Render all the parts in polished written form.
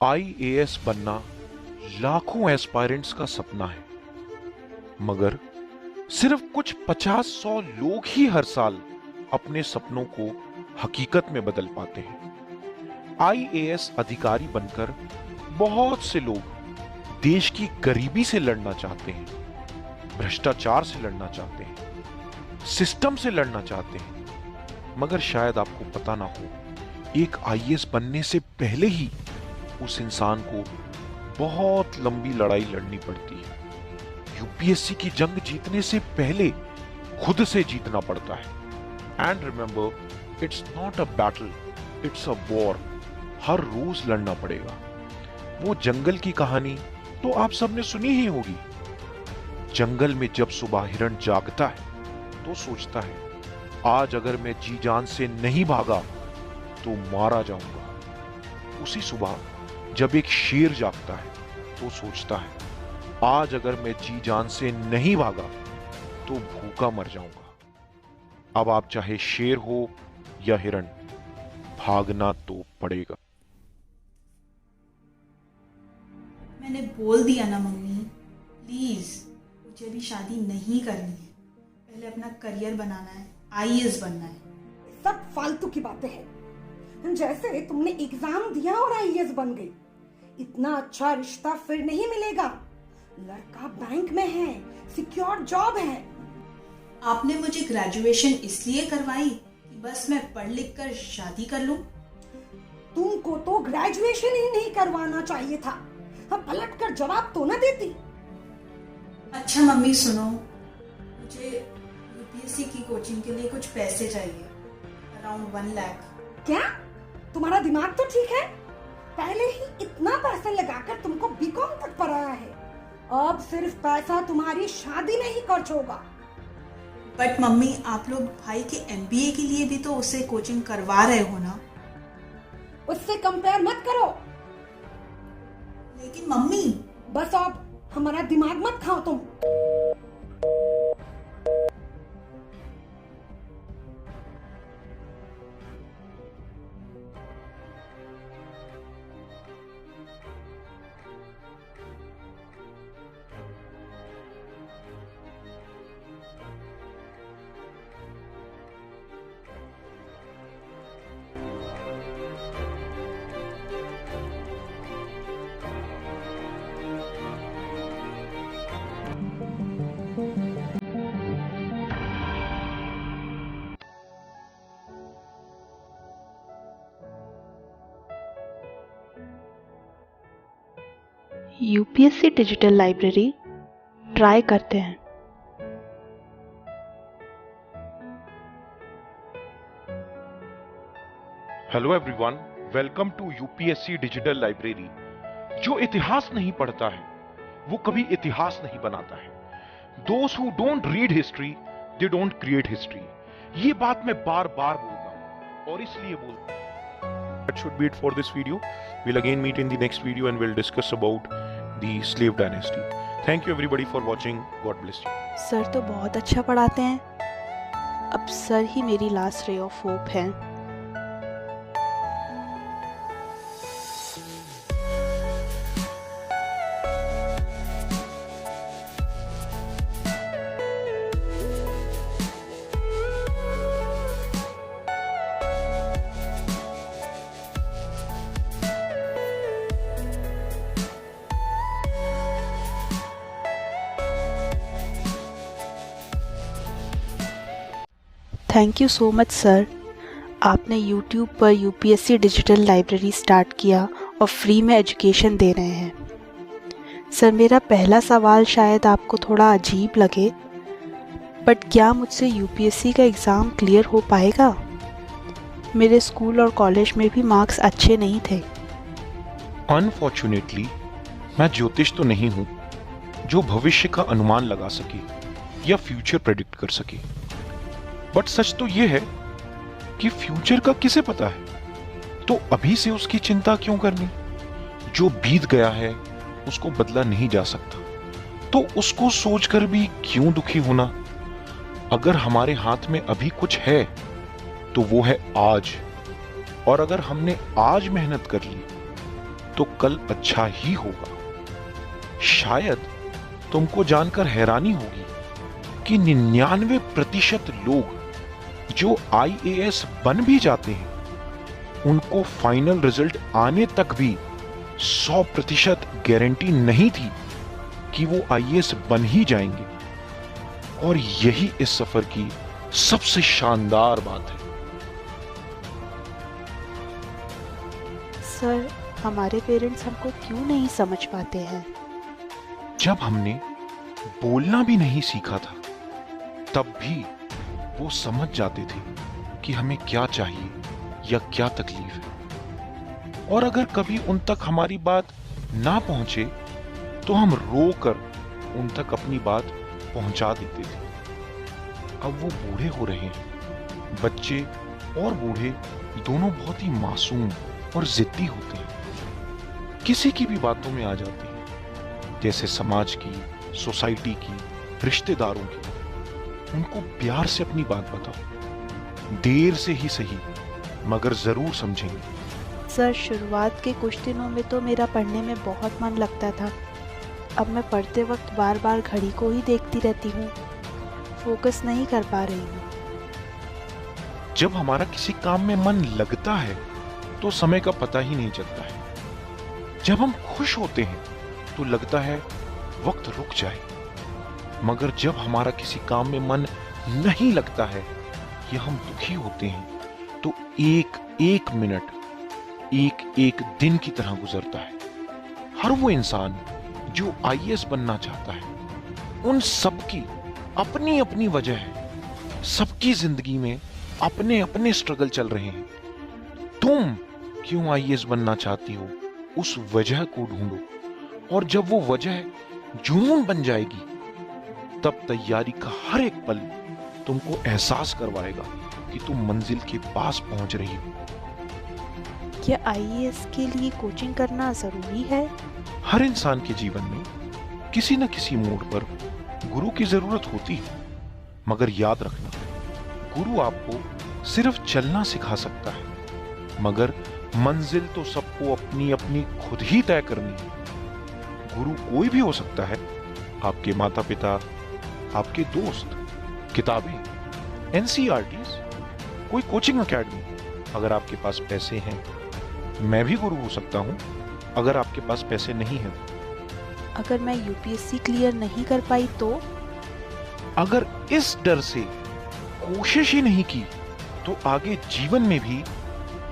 IAS बनना लाखों aspirants का सपना है, मगर सिर्फ कुछ 50-100 लोग ही हर साल अपने सपनों को हकीकत में बदल पाते हैं। आईएएस अधिकारी बनकर बहुत से लोग देश की गरीबी से लड़ना चाहते हैं, भ्रष्टाचार से लड़ना चाहते हैं, सिस्टम से लड़ना चाहते हैं, मगर शायद आपको पता ना हो, एक आईएएस बनने से पहले ही उस इंसान को बहुत लंबी लड़ाई लड़नी पड़ती है। यूपीएससी की जंग जीतने से पहले खुद से जीतना पड़ता है। And remember, it's not a battle, it's a war. हर रोज लड़ना पड़ेगा। वो जंगल की कहानी तो आप सबने सुनी ही होगी। जंगल में जब सुबह हिरण जागता है तो सोचता है, आज अगर मैं जी जान से नहीं भागा तो मारा जाऊंगा। उसी सुबह जब एक शेर जागता है तो सोचता है, आज अगर मैं जी जान से नहीं भागा तो भूखा मर जाऊंगा। अब आप चाहे शेर हो या हिरण, भागना तो पड़ेगा। मैंने बोल दिया ना मम्मी, प्लीज मुझे अभी शादी नहीं करनी है। पहले अपना करियर बनाना है, आईएएस बनना है। सब फालतू की बातें हैं। जैसे तुमने एग्जाम दिया और आईएएस बन गई। इतना अच्छा रिश्ता फिर नहीं मिलेगा। लड़का बैंक में है, सिक्योर जॉब है। आपने मुझे ग्रेजुएशन इसलिए करवाई कि बस मैं पढ़ लिख कर शादी कर लूं? तुमको तो ग्रेजुएशन ही नहीं करवाना चाहिए था। अब पलट कर जवाब तो ना देती। अच्छा मम्मी सुनो, मुझे यूपीएससी की कोचिंग के लिए कुछ पैसे चाहिए, अराउंड 1 लाख। क्या तुम्हारा दिमाग तो ठीक है? पहले ही इतना पैसा लगाकर तुमको बीकॉम तक पढ़ाया है। अब सिर्फ पैसा तुम्हारी शादी में ही खर्च होगा। बट मम्मी, आप लोग भाई के एमबीए के लिए भी तो उसे कोचिंग करवा रहे हो ना? उससे कंपेयर मत करो। लेकिन मम्मी, बस अब हमारा दिमाग मत खाओ तुम। यूपीएससी डिजिटल लाइब्रेरी ट्राई करते हैं। Hello everyone, welcome to UPSC digital library. जो इतिहास नहीं पढ़ता है वो कभी इतिहास नहीं बनाता है। Those who don't read history, they don't create history. ये बात मैं बार बार बोलता हूं और इसलिए बोलता हूं। That should be it for this video. We'll again meet in the next video and we'll discuss about the slave dynasty. Thank you everybody for watching. God bless you. Sir तो बहुत अच्छा पढ़ाते हैं। अब सर ही मेरी last ray of hope हैं। Thank you so much sir. आपने YouTube पर यूपीएससी डिजिटल लाइब्रेरी स्टार्ट किया और फ्री में एजुकेशन दे रहे हैं। सर, मेरा पहला सवाल शायद आपको थोड़ा अजीब लगे, बट क्या मुझसे यूपीएससी का एग्ज़ाम क्लियर हो पाएगा? मेरे स्कूल और कॉलेज में भी मार्क्स अच्छे नहीं थे। अनफॉर्चुनेटली मैं ज्योतिष तो नहीं हूं जो भविष्य का अनुमान लगा सके या फ्यूचर प्रेडिक्ट कर सके, बट सच तो यह है कि फ्यूचर का किसे पता है, तो अभी से उसकी चिंता क्यों करनी। जो बीत गया है उसको बदला नहीं जा सकता, तो उसको सोचकर भी क्यों दुखी होना। अगर हमारे हाथ में अभी कुछ है तो वो है आज, और अगर हमने आज मेहनत कर ली तो कल अच्छा ही होगा। शायद तुमको जानकर हैरानी होगी कि 99% लोग जो आईएएस बन भी जाते हैं, उनको फाइनल रिजल्ट आने तक भी 100% गारंटी नहीं थी कि वो आईएएस बन ही जाएंगे। और यही इस सफर की सबसे शानदार बात है। सर, हमारे पेरेंट्स हमको क्यों नहीं समझ पाते हैं? जब हमने बोलना भी नहीं सीखा था, तब भी वो समझ जाते थे कि हमें क्या चाहिए या क्या तकलीफ है। और अगर कभी उन तक हमारी बात ना पहुंचे तो हम रोकर उन तक अपनी बात पहुंचा देते थे। अब वो बूढ़े हो रहे हैं। बच्चे और बूढ़े दोनों बहुत ही मासूम और जिद्दी होते हैं, किसी की भी बातों में आ जाते हैं, जैसे समाज की, सोसाइटी की, रिश्तेदारों की। उनको प्यार से अपनी बात बताओ, देर से ही सही मगर जरूर समझेंगे। सर, शुरुआत के कुछ दिनों में तो मेरा पढ़ने में बहुत मन लगता था। अब मैं पढ़ते वक्त बार बार घड़ी को ही देखती रहती हूँ, फोकस नहीं कर पा रही हूँ। जब हमारा किसी काम में मन लगता है तो समय का पता ही नहीं चलता है। जब हम खुश होते हैं तो लगता है वक्त रुक जाए, मगर जब हमारा किसी काम में मन नहीं लगता है या हम दुखी होते हैं तो एक एक मिनट एक एक दिन की तरह गुजरता है। हर वो इंसान जो आईएएस बनना चाहता है, उन सबकी अपनी अपनी वजह है। सबकी जिंदगी में अपने अपने स्ट्रगल चल रहे हैं। तुम क्यों आईएएस बनना चाहती हो, उस वजह को ढूंढो, और जब वो वजह जुनून बन जाएगी, तब तैयारी का हर एक पल तुमको एहसास करवाएगा कि तुम मंजिल के पास पहुंच रही हो। क्या आईएएस के लिए कोचिंग करना जरूरी है? हर इंसान के जीवन में किसी न किसी मोड़ पर गुरु की जरूरत होती है, मगर याद रखना, गुरु आपको सिर्फ चलना सिखा सकता है, मगर मंजिल तो सबको अपनी अपनी खुद ही तय करनी है। गुरु कोई भी हो सकता है, आपके माता पिता, आपके दोस्त, किताबें, एनसीईआरटीज, कोई कोचिंग एकेडमी। अगर आपके पास पैसे हैं, मैं भी गुरु हो सकता हूं। अगर आपके पास पैसे नहीं हैं, अगर मैं यूपीएससी क्लियर नहीं कर पाई तो? अगर इस डर से कोशिश ही नहीं की, तो आगे जीवन में भी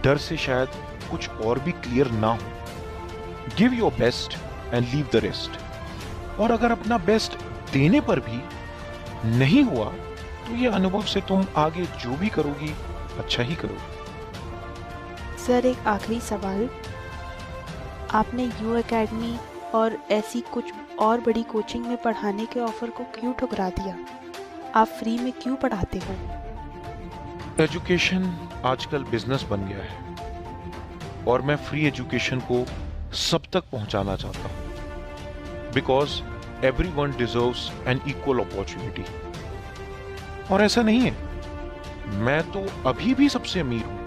डर से शायद कुछ और भी क्लियर ना हो। Give your best and leave the rest. और अगर अपना बेस्ट देने पर भी नहीं हुआ, तो ये अनुभव से तुम आगे जो भी करोगी अच्छा ही करोगी। सर, एक आखिरी सवाल, आपने यू एकेडमी और ऐसी कुछ और बड़ी कोचिंग में पढ़ाने के ऑफर को क्यों ठुकरा दिया? आप फ्री में क्यों पढ़ाते हो? एजुकेशन आजकल बिजनेस बन गया है, और मैं फ्री एजुकेशन को सब तक पहुंचाना चाहता हूं, because everyone deserves an equal opportunity. और ऐसा नहीं है, मैं तो अभी भी सबसे अमीर हूं,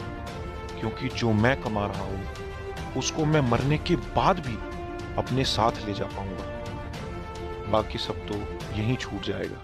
क्योंकि जो मैं कमा रहा हूं उसको मैं मरने के बाद भी अपने साथ ले जा पाऊंगा। बाकी सब तो यहीं छूट जाएगा।